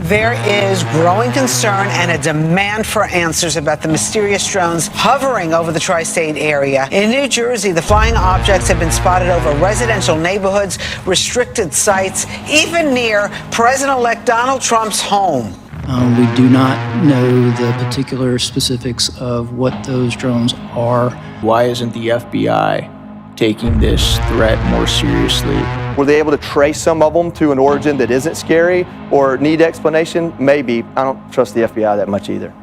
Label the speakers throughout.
Speaker 1: There is growing concern and a demand for answers about the mysterious drones hovering over the tri-state area. In New Jersey, the flying objects have been spotted over residential neighborhoods, restricted sites, even near President-elect Donald Trump's home.
Speaker 2: We do not know the particular specifics of what those drones are.
Speaker 3: Why isn't the FBI taking this threat more seriously?
Speaker 4: Were they able to trace some of them to an origin that isn't scary or need explanation? Maybe. I don't trust the FBI that much either.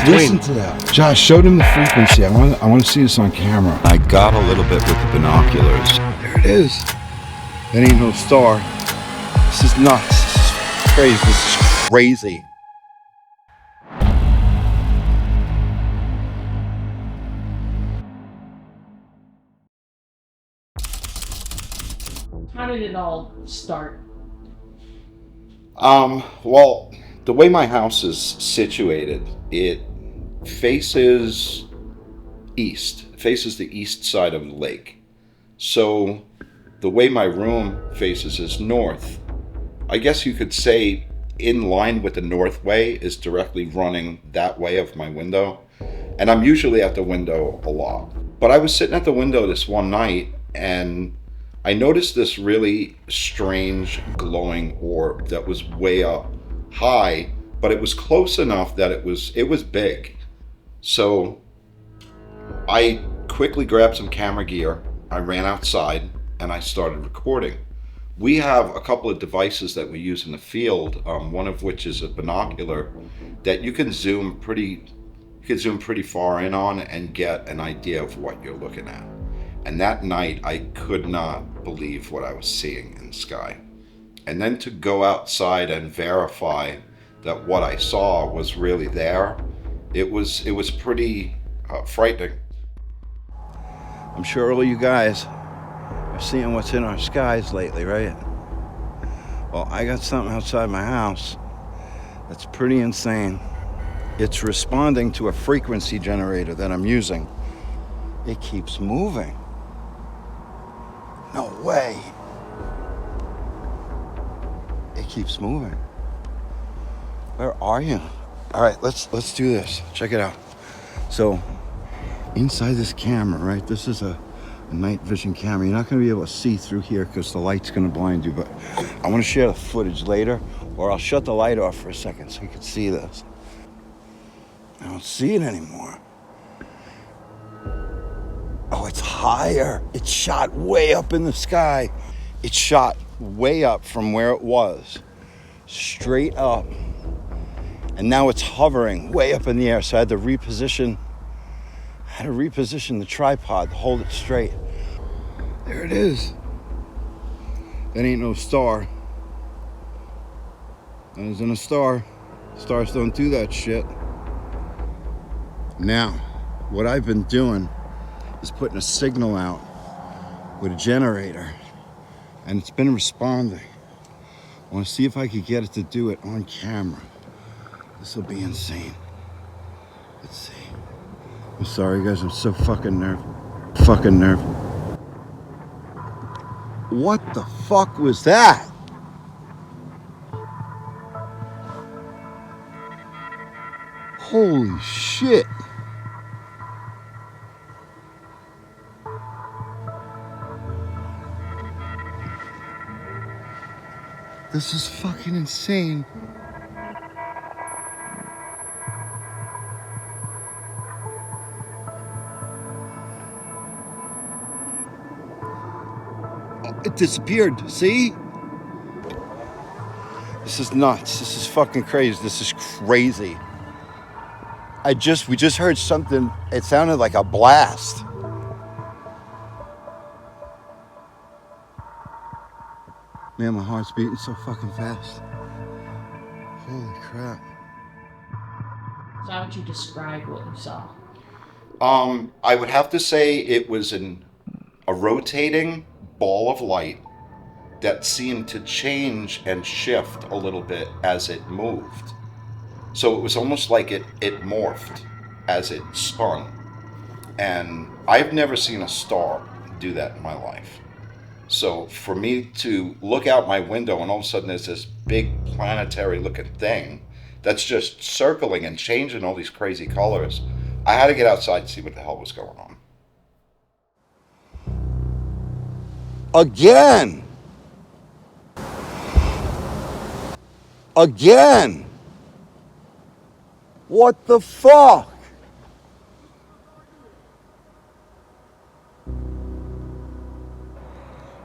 Speaker 5: Listen to that. Josh, show them the frequency. I want to see this on camera.
Speaker 6: I got a little bit with the binoculars.
Speaker 5: There it is. That ain't no star. This is nuts. This is crazy. This is crazy.
Speaker 7: How did it all start?
Speaker 6: Well, the way my house is situated, it faces east. It faces the east side of the lake. So the way my room faces is north. I guess you could say in line with the north way is directly running that way of my window. And I'm usually at the window a lot. But I was sitting at the window this one night and I noticed this really strange glowing orb that was way up high, but it was close enough that it was big. So I quickly grabbed some camera gear. I ran outside and I started recording. We have a couple of devices that we use in the field, one of which is a binocular that you can zoom pretty far in on and get an idea of what you're looking at. And that night, I could not believe what I was seeing in the sky. And then to go outside and verify that what I saw was really there, it was pretty frightening.
Speaker 5: I'm sure all you guys are seeing what's in our skies lately, right? Well, I got something outside my house that's pretty insane. It's responding to a frequency generator that I'm using. It keeps moving. No way. It keeps moving. Where are you? All right, let's do this. Check it out. So, inside this camera, right? This is a night vision camera. You're not going to be able to see through here because the light's going to blind you. But I want to share the footage later, or I'll shut the light off for a second so you can see this. I don't see it anymore. Oh, it's higher. It shot way up in the sky. It shot way up from where it was, straight up. And now it's hovering way up in the air. So I had to reposition the tripod to hold it straight. There it is. That ain't no star. That isn't a star. Stars don't do that shit. Now, what I've been doing is putting a signal out with a generator, and it's been responding. I want to see if I could get it to do it on camera. This will be insane. Let's see. I'm sorry, guys. I'm so fucking nervous. What the fuck was that? Holy shit. This is fucking insane. Oh, it disappeared, see? This is nuts. This is fucking crazy. This is crazy. We just heard something. It sounded like a blast. Man, my heart's beating so fucking fast. Holy crap.
Speaker 7: So how would you describe what you saw?
Speaker 6: I would have to say it was a rotating ball of light that seemed to change and shift a little bit as it moved. So it was almost like it morphed as it spun. And I've never seen a star do that in my life. So for me to look out my window and all of a sudden there's this big planetary looking thing that's just circling and changing all these crazy colors, I had to get outside and see what the hell was going on.
Speaker 5: Again. Again. What the fuck?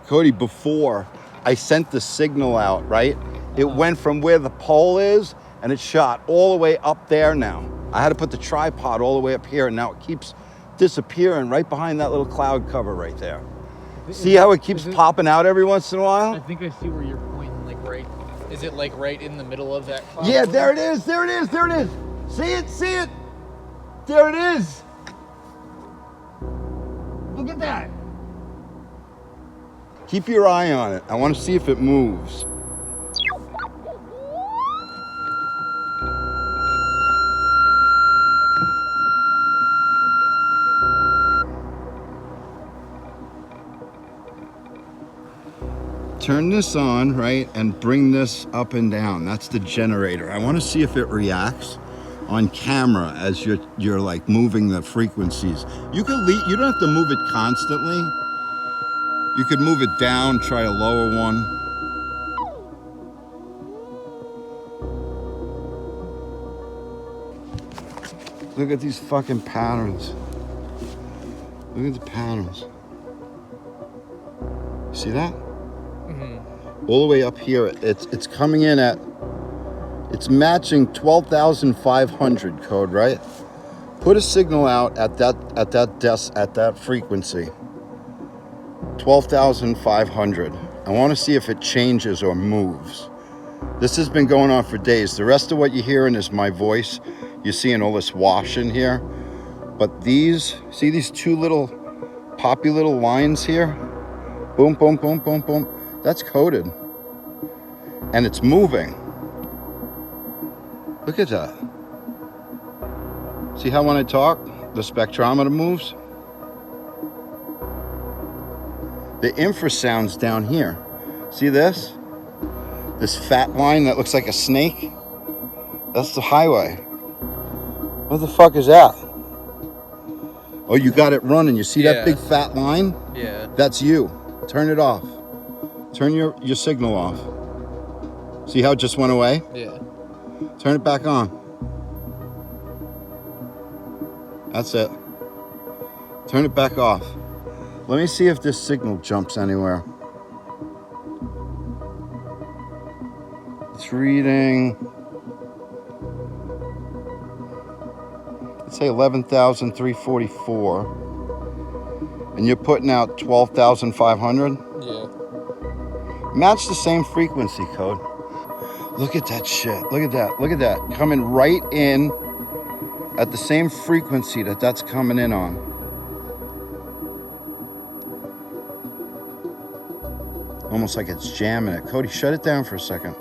Speaker 5: Cody, before I sent the signal out, right? It went from where the pole is and it shot all the way up there now. I had to put the tripod all the way up here and now it keeps disappearing right behind that little cloud cover right there. See how it keeps popping out every once in a while?
Speaker 8: I think I see where you're pointing, like right. Is it like right in the middle of that cloud?
Speaker 5: Yeah, there it is, there it is, there it is. See it, see it? There it is. Look at that. Keep your eye on it. I want to see if it moves. Turn this on, right, and bring this up and down. That's the generator. I want to see if it reacts on camera as you're like moving the frequencies. You don't have to move it constantly. You could move it down, try a lower one. Look at these fucking patterns. Look at the patterns. See that? All the way up here, it's coming in at, it's matching 12,500 code, right? Put a signal out at that frequency. 12,500. I want to see if it changes or moves. This has been going on for days. The rest of what you're hearing is my voice. You're seeing all this wash in here. But these, see these two little poppy little lines here? Boom, boom, boom, boom, boom. That's coded. And it's moving. Look at that. See how when I talk, the spectrometer moves? The infrasound's down here. See this? This fat line that looks like a snake? That's the highway. What the fuck is that? Oh, you got it running. You see that big fat line?
Speaker 8: Yeah.
Speaker 5: That's you. Turn it off. Turn your signal off. See how it just went away?
Speaker 8: Yeah.
Speaker 5: Turn it back on. That's it. Turn it back off. Let me see if this signal jumps anywhere. It's reading, let's say 11,344. And you're putting out 12,500?
Speaker 8: Yeah.
Speaker 5: Match the same frequency code. Look at that shit. Look at that. Look at that. Coming right in at the same frequency that's coming in on. Almost like it's jamming it. Cody, shut it down for a second.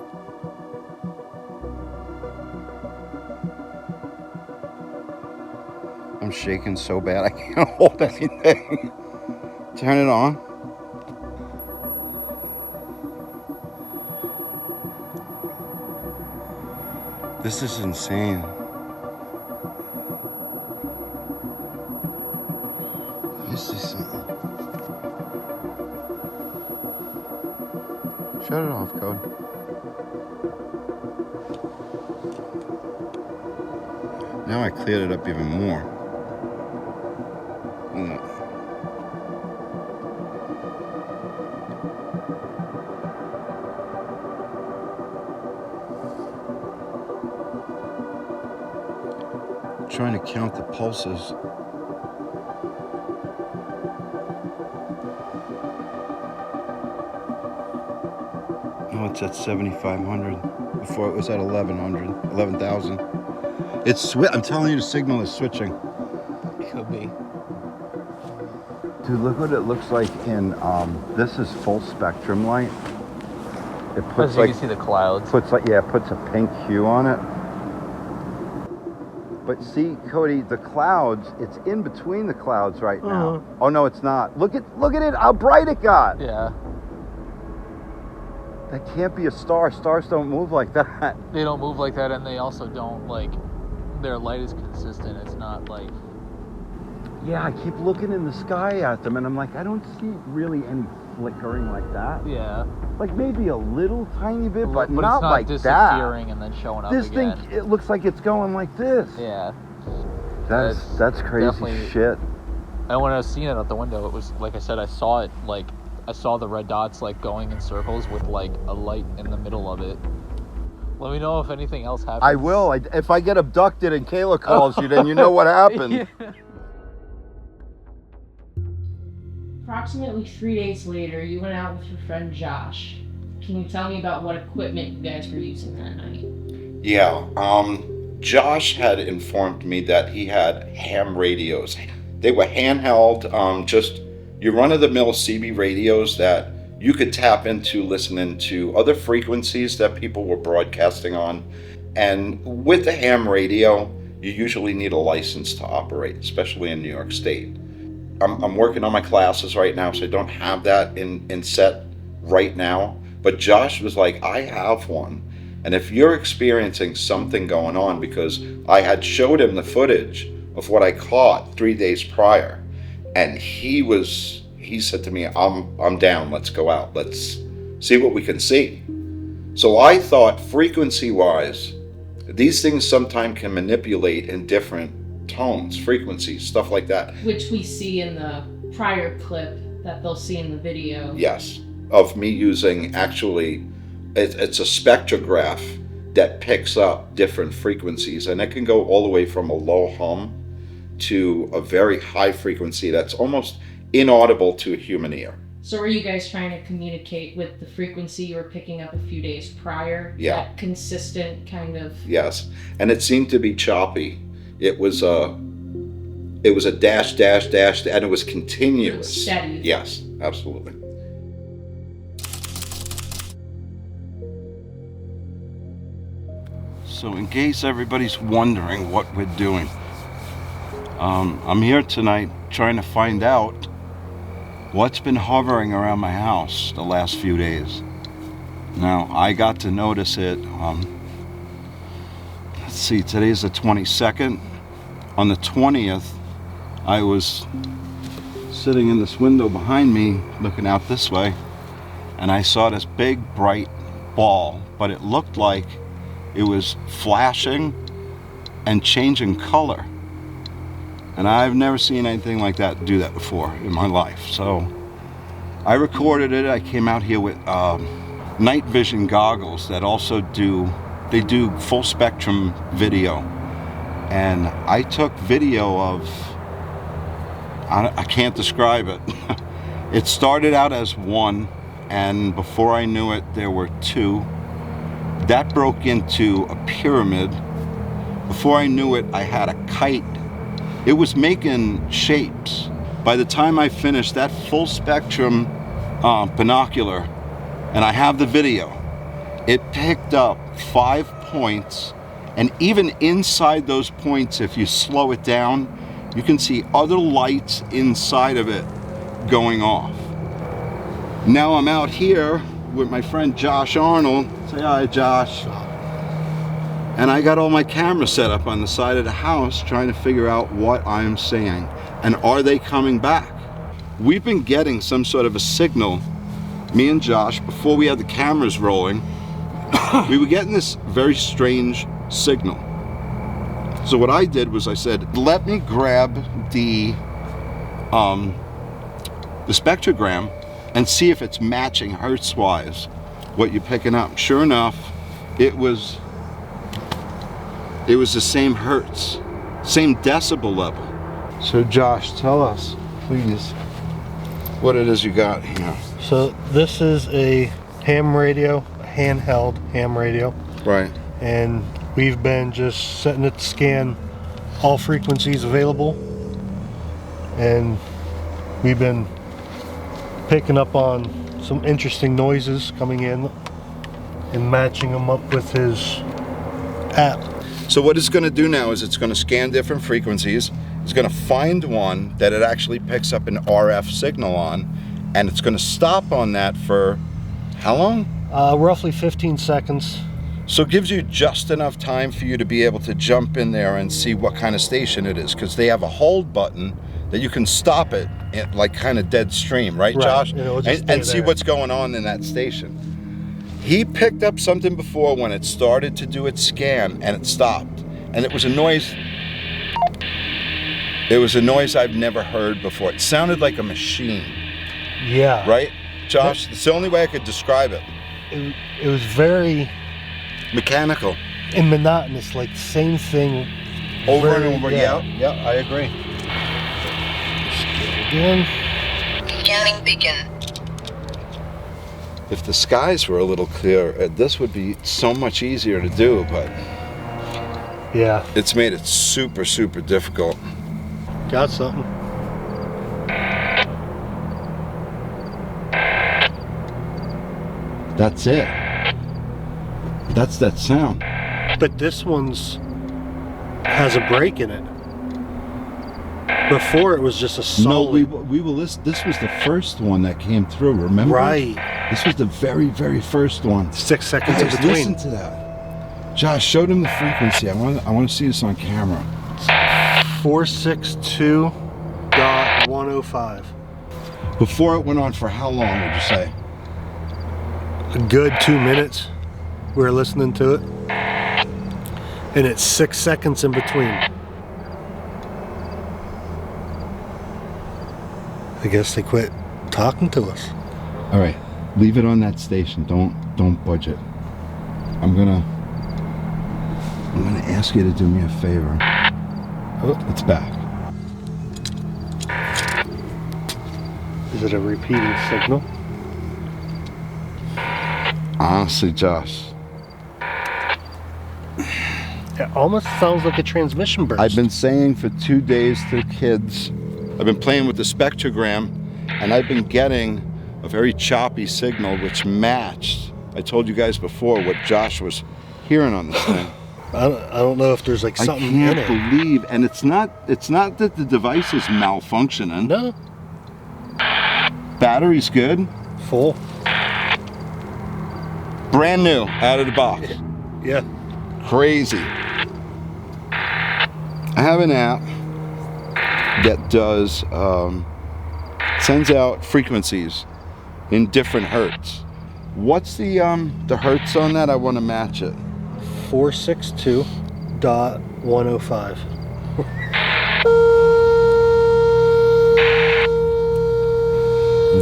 Speaker 5: I'm shaking so bad I can't hold anything. Turn it on. This is insane. Let me see something. Shut it off, Code. Now I cleared it up even more. Trying to count the pulses. Oh, it's at 7,500. Before it was at 11,000. It's I'm telling you, the signal is switching.
Speaker 8: Could be.
Speaker 5: Dude, look what it looks like in, this is full spectrum light. It puts
Speaker 8: you can see the clouds.
Speaker 5: Puts a pink hue on it. But see, Cody, the clouds, it's in between the clouds right now. Oh no, it's not. Look at it, how bright it got.
Speaker 8: Yeah.
Speaker 5: That can't be a star. Stars don't move like that.
Speaker 8: They don't move like that, and they also don't, like, their light is consistent. It's not like...
Speaker 5: Yeah, I keep looking in the sky at them, and I'm like, I don't see really any flickering like that.
Speaker 8: Yeah.
Speaker 5: Like maybe a little tiny bit, but
Speaker 8: it's
Speaker 5: not like
Speaker 8: disappearing
Speaker 5: that.
Speaker 8: and then showing up
Speaker 5: This
Speaker 8: again.
Speaker 5: thing, it looks like it's going like this.
Speaker 8: Yeah.
Speaker 5: That's crazy
Speaker 8: definitely-
Speaker 5: shit.
Speaker 8: And when I was seeing it out the window, it was, like I said, I saw it, like, I saw the red dots, like, going in circles with, like, a light in the middle of it. Let me know if anything else happens.
Speaker 5: I will. If I get abducted and Kayla calls you, then you know what happened.
Speaker 8: Yeah.
Speaker 7: Approximately 3 days later, you went out with your friend Josh. Can you tell me about what equipment you guys were using that night?
Speaker 6: Yeah, Josh had informed me that he had ham radios. They were handheld, just your run-of-the-mill CB radios that you could tap into listening to other frequencies that people were broadcasting on. And with the ham radio, you usually need a license to operate, especially in New York State. I'm working on my classes right now, so I don't have that in set right now. But Josh was like, I have one. And if you're experiencing something going on, because I had showed him the footage of what I caught 3 days prior, and he said to me, I'm down, let's go out, let's see what we can see. So I thought, frequency-wise, these things sometimes can manipulate in different tones, frequencies, stuff like that.
Speaker 7: Which we see in the prior clip that they'll see in the video.
Speaker 6: Yes, of me using, actually, it's a spectrograph that picks up different frequencies, and it can go all the way from a low hum to a very high frequency that's almost inaudible to a human ear.
Speaker 7: So were you guys trying to communicate with the frequency you were picking up a few days prior?
Speaker 6: Yeah.
Speaker 7: That consistent kind of...
Speaker 6: Yes, and it seemed to be choppy. It was a dash, dash, dash, and it was continuous.
Speaker 7: It was steady.
Speaker 6: Yes, absolutely.
Speaker 5: So in case everybody's wondering what we're doing, I'm here tonight trying to find out what's been hovering around my house the last few days. Now, I got to notice it, let's see, today's the 22nd. On the 20th, I was sitting in this window behind me, looking out this way, and I saw this big, bright ball, but it looked like it was flashing and changing color. And I've never seen anything like that do that before in my life. So I recorded it. I came out here with night vision goggles that also do full spectrum video. And I took video of, I can't describe it. It started out as one, and before I knew it, there were two. That broke into a pyramid. Before I knew it, I had a kite. It was making shapes. By the time I finished that full spectrum binocular, and I have the video, it picked up 5 points, and even inside those points, if you slow it down, you can see other lights inside of it going off. Now I'm out here with my friend Josh Arnold. Say hi, Josh. And I got all my cameras set up on the side of the house trying to figure out what I'm seeing and are they coming back. We've been getting some sort of a signal, me and Josh, before we had the cameras rolling. We were getting this very strange signal. So what I did was I said, let me grab the spectrogram and see if it's matching hertz-wise what you're picking up. Sure enough, it was the same hertz, same decibel level. So Josh, tell us, please, what it is you got here.
Speaker 9: So this is a ham radio, a handheld ham radio.
Speaker 5: Right.
Speaker 9: And we've been just setting it to scan all frequencies available. And we've been picking up on some interesting noises coming in and matching them up with his app.
Speaker 5: So what it's going to do now is it's going to scan different frequencies. It's going to find one that it actually picks up an RF signal on, and it's going to stop on that for how long?
Speaker 9: Roughly 15 seconds.
Speaker 5: So it gives you just enough time for you to be able to jump in there and see what kind of station it is, because they have a hold button that you can stop it at like kind of dead stream, right, Josh? And see what's going on in that station. He picked up something before when it started to do its scan and it stopped. And it was a noise. It was a noise I've never heard before. It sounded like a machine.
Speaker 9: Yeah.
Speaker 5: Right? Josh, it's the only way I could describe it.
Speaker 9: It was very
Speaker 5: mechanical
Speaker 9: and monotonous, like same thing
Speaker 5: over and over. Yeah, I agree.
Speaker 9: Again.
Speaker 10: Scanning beacon.
Speaker 5: If the skies were a little clearer, this would be so much easier to do, but
Speaker 9: yeah,
Speaker 5: it's made it super, super difficult.
Speaker 9: Got something.
Speaker 5: That's it. That's that sound.
Speaker 9: But this one's has a break in it. Before it was just a solid.
Speaker 5: No, we will listen. This was the first one that came through. Remember?
Speaker 9: Right.
Speaker 5: This was the very, very first one.
Speaker 9: 6 seconds
Speaker 5: Guys,
Speaker 9: in between.
Speaker 5: listen to that. Josh, show them the frequency. I want to see this on camera.
Speaker 9: 462.105.
Speaker 5: Before it went on for how long would you say?
Speaker 9: A good 2 minutes. We were listening to it. And it's 6 seconds in between. I guess they quit talking to us.
Speaker 5: All right, leave it on that station. Don't budge it. I'm gonna ask you to do me a favor. Oh, it's back.
Speaker 9: Is it a repeating signal?
Speaker 5: Honestly, Josh,
Speaker 9: it almost sounds like a transmission burst.
Speaker 5: I've been saying for 2 days to kids, I've been playing with the spectrogram, and I've been getting a very choppy signal which matched, I told you guys before, what Josh was hearing on this thing.
Speaker 9: I don't know if there's like something in it.
Speaker 5: I can't believe, and it's not that the device is malfunctioning.
Speaker 9: No.
Speaker 5: Battery's good.
Speaker 9: Full.
Speaker 5: Brand new, out of the box.
Speaker 9: Yeah.
Speaker 5: Crazy. I have an app that does sends out frequencies in different hertz. What's the hertz on that? I want to match it.
Speaker 9: 462.105.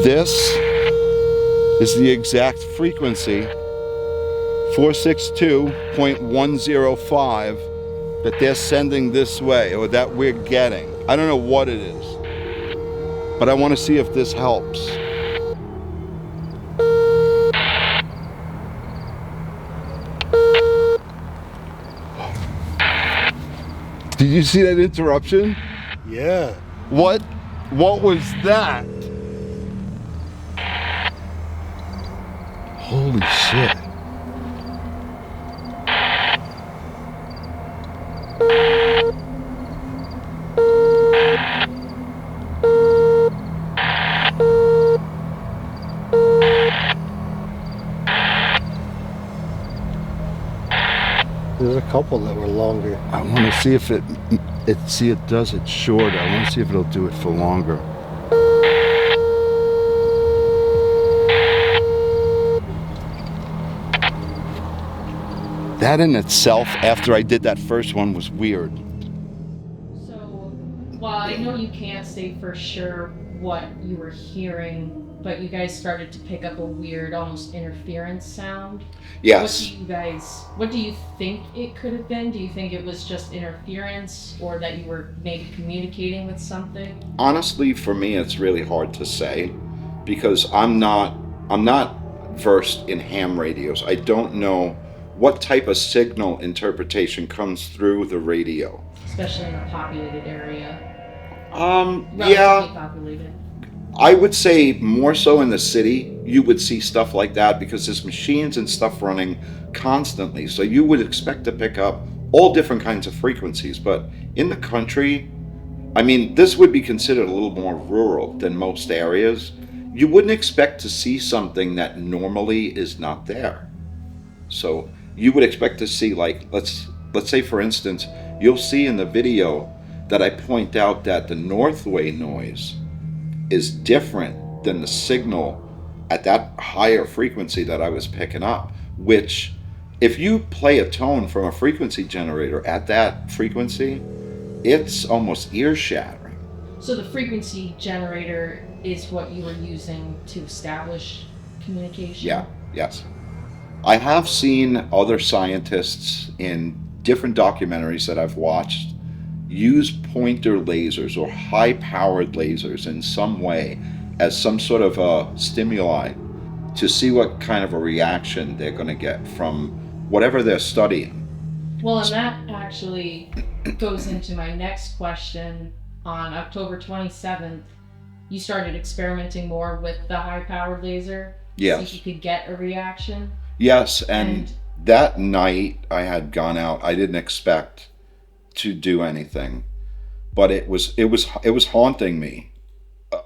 Speaker 5: This is the exact frequency, 462.105, that they're sending this way, or that we're getting. I don't know what it is, but I want to see if this helps. Did you see that interruption?
Speaker 9: Yeah.
Speaker 5: What was that? Holy shit.
Speaker 9: There's a couple that were longer.
Speaker 5: I want to see if it does it shorter. I want to see if it'll do it for longer. That in itself, after I did that first one, was weird.
Speaker 7: So, while I know you can't say for sure what you were hearing, but you guys started to pick up a weird, almost interference sound.
Speaker 6: Yes.
Speaker 7: What do you think it could have been? Do you think it was just interference, or that you were maybe communicating with something?
Speaker 6: Honestly, for me, it's really hard to say, because I'm not versed in ham radios. I don't know what type of signal interpretation comes through the radio.
Speaker 7: Especially in a populated area.
Speaker 6: Yeah.
Speaker 7: Relatively populated.
Speaker 6: I would say more so in the city, you would see stuff like that because there's machines and stuff running constantly. So you would expect to pick up all different kinds of frequencies. But in the country, I mean, this would be considered a little more rural than most areas. you wouldn't expect to see something that normally is not there. So you would expect to see, like, let's say for instance, you'll see in the video that I point out that the Northway noise is different than the signal at that higher frequency that I was picking up, which if you play a tone from a frequency generator at that frequency, it's almost ear shattering.
Speaker 7: So the frequency generator is what you were using to establish communication?
Speaker 6: Yeah, yes. I have seen other scientists in different documentaries that I've watched use pointer lasers or high-powered lasers in some way as some sort of a stimuli to see what kind of a reaction they're going to get from whatever they're studying.
Speaker 7: Well, and that actually goes into my next question. On October 27th, you started experimenting more with the high-powered laser to see if you could get a reaction.
Speaker 6: Yes, and that night I had gone out. I didn't expect to do anything, but it was haunting me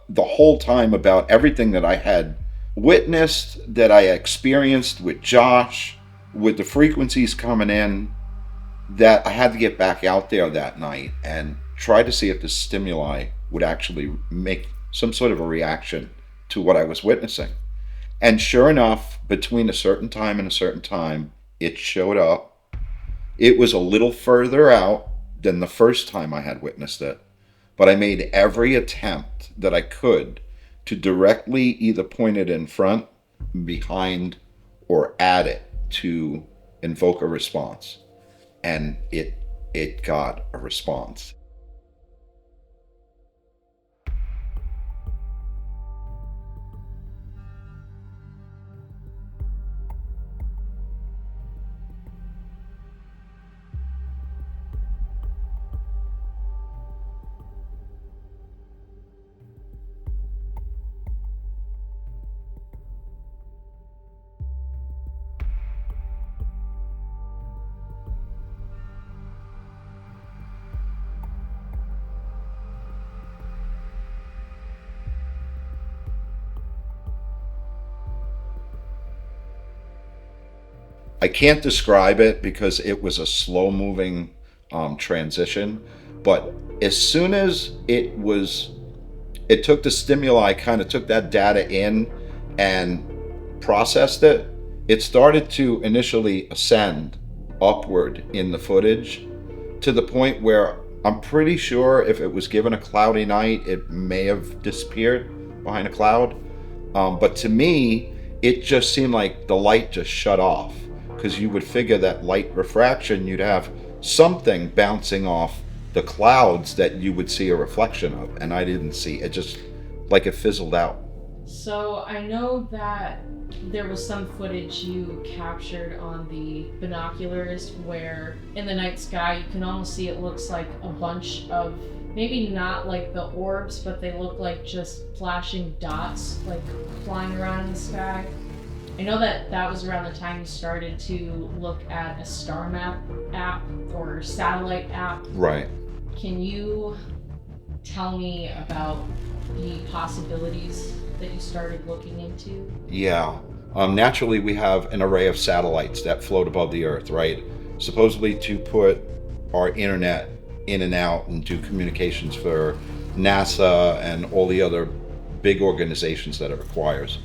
Speaker 6: the whole time about everything that I had witnessed, that I experienced with Josh, with the frequencies coming in, that I had to get back out there that night and try to see if the stimuli would actually make some sort of a reaction to what I was witnessing. And sure enough, between a certain time and a certain time, it showed up. It was a little further out than the first time I had witnessed it, but I made every attempt that I could to directly either point it in front, behind, or at it to invoke a response. And it got a response. I can't describe it because it was a slow-moving transition, but as soon as it took the stimuli, kind of took that data in and processed it, it started to initially ascend upward in the footage to the point where I'm pretty sure if it was given a cloudy night, it may have disappeared behind a cloud. But to me, it just seemed like the light just shut off, because you would figure that light refraction, you'd have something bouncing off the clouds that you would see a reflection of, and I didn't see it. Just like it fizzled out.
Speaker 7: So I know that there was some footage you captured on the binoculars where in the night sky you can almost see it looks like a bunch of, maybe not like the orbs, but they look like just flashing dots like flying around in the sky. I know that was around the time you started to look at a star map app or satellite app.
Speaker 6: Right.
Speaker 7: Can you tell me about the possibilities that you started looking into?
Speaker 6: Yeah. Naturally, we have an array of satellites that float above the Earth, right? Supposedly to put our internet in and out and do communications for NASA and all the other big organizations that it requires.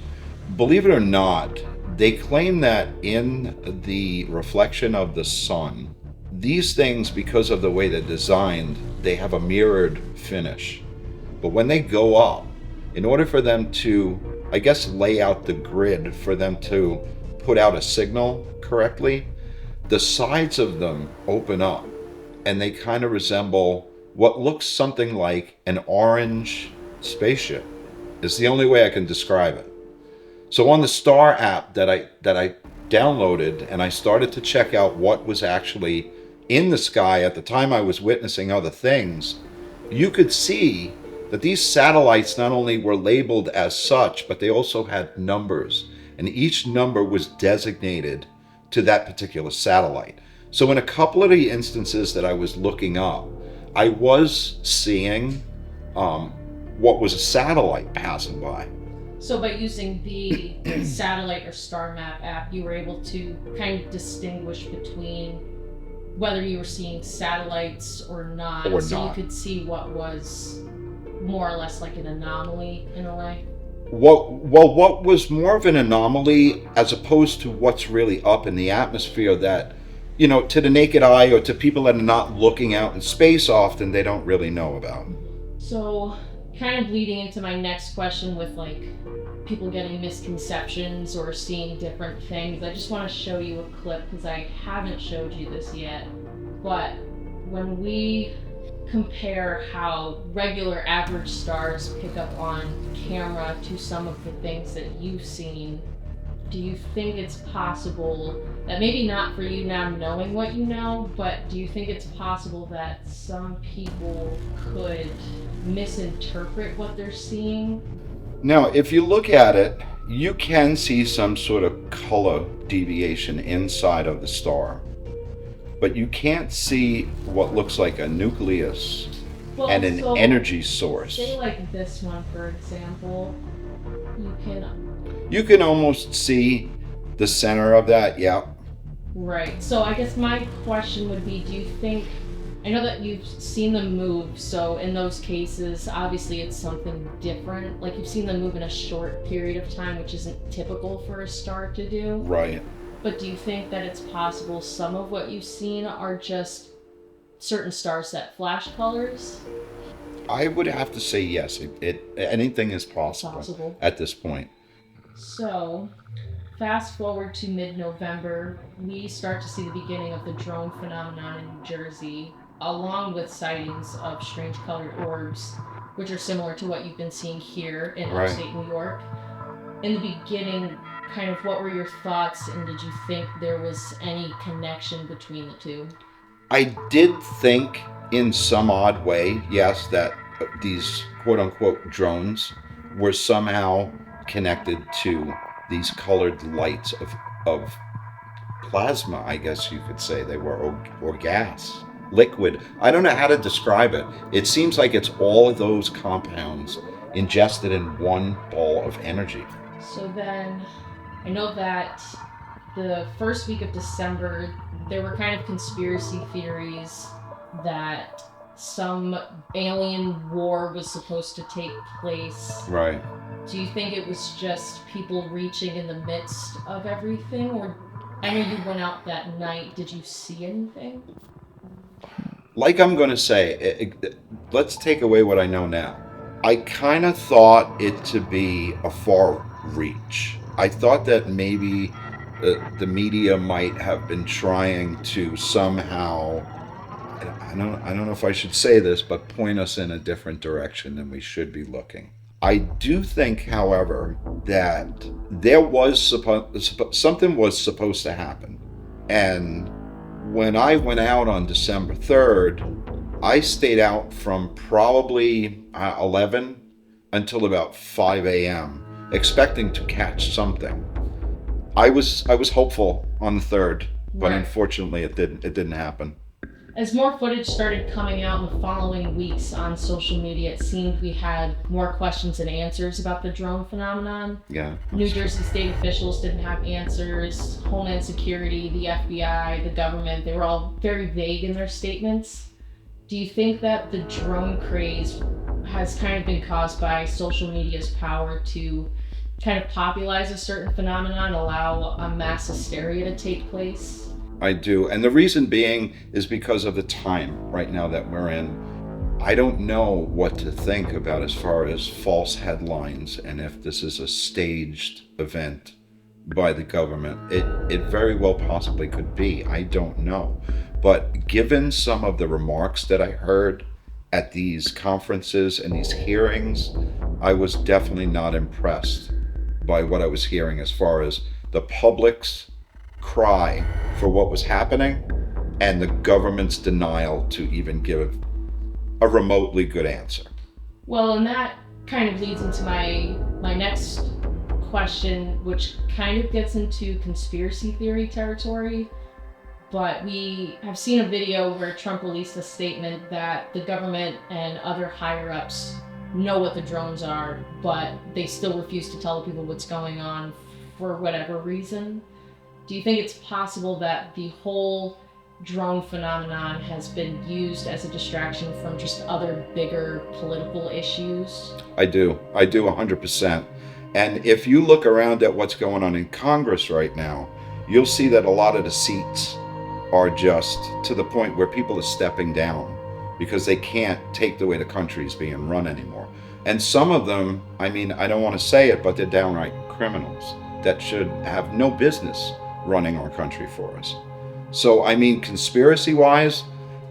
Speaker 6: Believe it or not, they claim that in the reflection of the sun, these things, because of the way they're designed, they have a mirrored finish. But when they go up, in order for them to, I guess, lay out the grid for them to put out a signal correctly, the sides of them open up and they kind of resemble what looks something like an orange spaceship. It's the only way I can describe it. So on the Star app that I downloaded, and I started to check out what was actually in the sky at the time I was witnessing other things, you could see that these satellites not only were labeled as such, but they also had numbers, and each number was designated to that particular satellite. So in a couple of the instances that I was looking up, I was seeing what was a satellite passing by.
Speaker 7: So by using the satellite or star map app, you were able to kind of distinguish between whether you were seeing satellites or not.
Speaker 6: Or
Speaker 7: so
Speaker 6: not.
Speaker 7: You could see what was more or less like an anomaly in a way.
Speaker 6: What was more of an anomaly as opposed to what's really up in the atmosphere that, to the naked eye or to people that are not looking out in space often, they don't really know about.
Speaker 7: So kind of leading into my next question with like people getting misconceptions or seeing different things, I just want to show you a clip because I haven't showed you this yet. But when we compare how regular average stars pick up on camera to some of the things that you've seen, do you think it's possible that, maybe not for you now knowing what you know, but do you think it's possible that some people could misinterpret what they're seeing?
Speaker 6: Now, if you look at it, you can see some sort of color deviation inside of the star, but you can't see what looks like a nucleus and an energy source.
Speaker 7: Say like this one, for example,
Speaker 6: you can almost see the center of that, yeah.
Speaker 7: Right. So I guess my question would be, do you think, I know that you've seen them move, so in those cases, obviously it's something different. Like you've seen them move in a short period of time, which isn't typical for a star to do.
Speaker 6: Right.
Speaker 7: But do you think that it's possible some of what you've seen are just certain stars that flash colors?
Speaker 6: I would have to say yes. Anything is possible at this point.
Speaker 7: So, fast forward to mid-November, we start to see the beginning of the drone phenomenon in New Jersey, along with sightings of strange colored orbs, which are similar to what you've been seeing here in upstate New York. In the beginning, kind of what were your thoughts, and did you think there was any connection between the two?
Speaker 6: I did think in some odd way, yes, that these quote-unquote drones were somehow connected to these colored lights of plasma, I guess you could say. They were, or gas, liquid. I don't know how to describe it. It seems like it's all of those compounds ingested in one ball of energy.
Speaker 7: So then, I know that the first week of December, there were kind of conspiracy theories that some alien war was supposed to take place.
Speaker 6: Right.
Speaker 7: Do you think it was just people reaching in the midst of everything? Or, I know you went out that night, did you see anything?
Speaker 6: Like I'm going to say, let's take away what I know now. I kind of thought it to be a far reach. I thought that maybe the media might have been trying to somehow, I don't know if I should say this, but point us in a different direction than we should be looking. I do think, however, that there was something was supposed to happen. And when I went out on December 3rd, I stayed out from probably 11 until about 5 a.m., expecting to catch something. I was hopeful on the 3rd, but unfortunately it didn't happen.
Speaker 7: As more footage started coming out in the following weeks on social media, it seemed we had more questions and answers about the drone phenomenon.
Speaker 6: Yeah.
Speaker 7: New Jersey state officials didn't have answers. Homeland Security, the FBI, the government, they were all very vague in their statements. Do you think that the drone craze has kind of been caused by social media's power to kind of popularize a certain phenomenon, allow a mass hysteria to take place?
Speaker 6: I do. And the reason being is because of the time right now that we're in. I don't know what to think about as far as false headlines and if this is a staged event by the government. It very well possibly could be. I don't know. But given some of the remarks that I heard at these conferences and these hearings, I was definitely not impressed by what I was hearing as far as the public's cry for what was happening and the government's denial to even give a remotely good answer.
Speaker 7: Well, and that kind of leads into my next question, which kind of gets into conspiracy theory territory. But we have seen a video where Trump released a statement that the government and other higher-ups know what the drones are, but they still refuse to tell people what's going on for whatever reason. Do you think it's possible that the whole drone phenomenon has been used as a distraction from just other bigger political issues?
Speaker 6: I do 100%. And if you look around at what's going on in Congress right now, you'll see that a lot of the seats are just to the point where people are stepping down because they can't take the way the country's being run anymore. And some of them, I mean, I don't want to say it, but they're downright criminals that should have no business running our country for us. So, I mean, conspiracy-wise,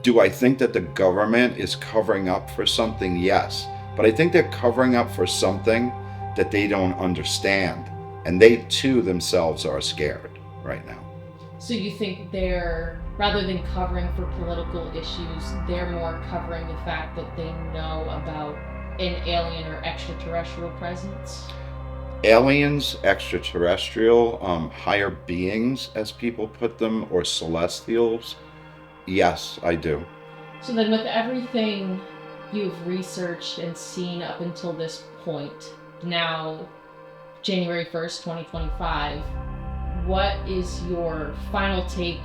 Speaker 6: do I think that the government is covering up for something? Yes. But I think they're covering up for something that they don't understand. And they, too, themselves are scared right now.
Speaker 7: So you think they're, rather than covering for political issues, they're more covering the fact that they know about an alien or extraterrestrial presence?
Speaker 6: Aliens, extraterrestrial, higher beings, as people put them, or celestials? Yes, I do.
Speaker 7: So then with everything you've researched and seen up until this point, now January 1st, 2025, what is your final take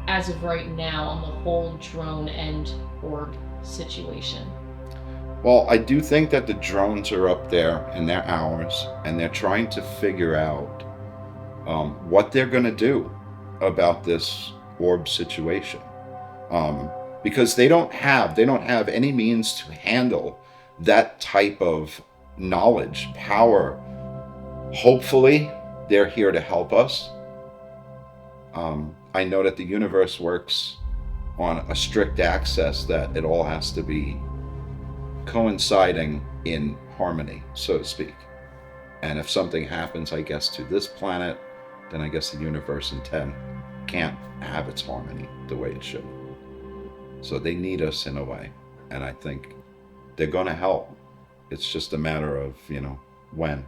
Speaker 7: as of right now on the whole drone and orb situation?
Speaker 6: Well, I do think that the drones are up there and they're ours, and they're trying to figure out what they're going to do about this orb situation, because they don't have any means to handle that type of knowledge, power. Hopefully, they're here to help us. I know that the universe works on a strict access, that it all has to be coinciding in harmony, so to speak. And if something happens, I guess, to this planet, then I guess the universe in 10 can't have its harmony the way it should. So they need us in a way, and I think they're going to help. It's just a matter of, when.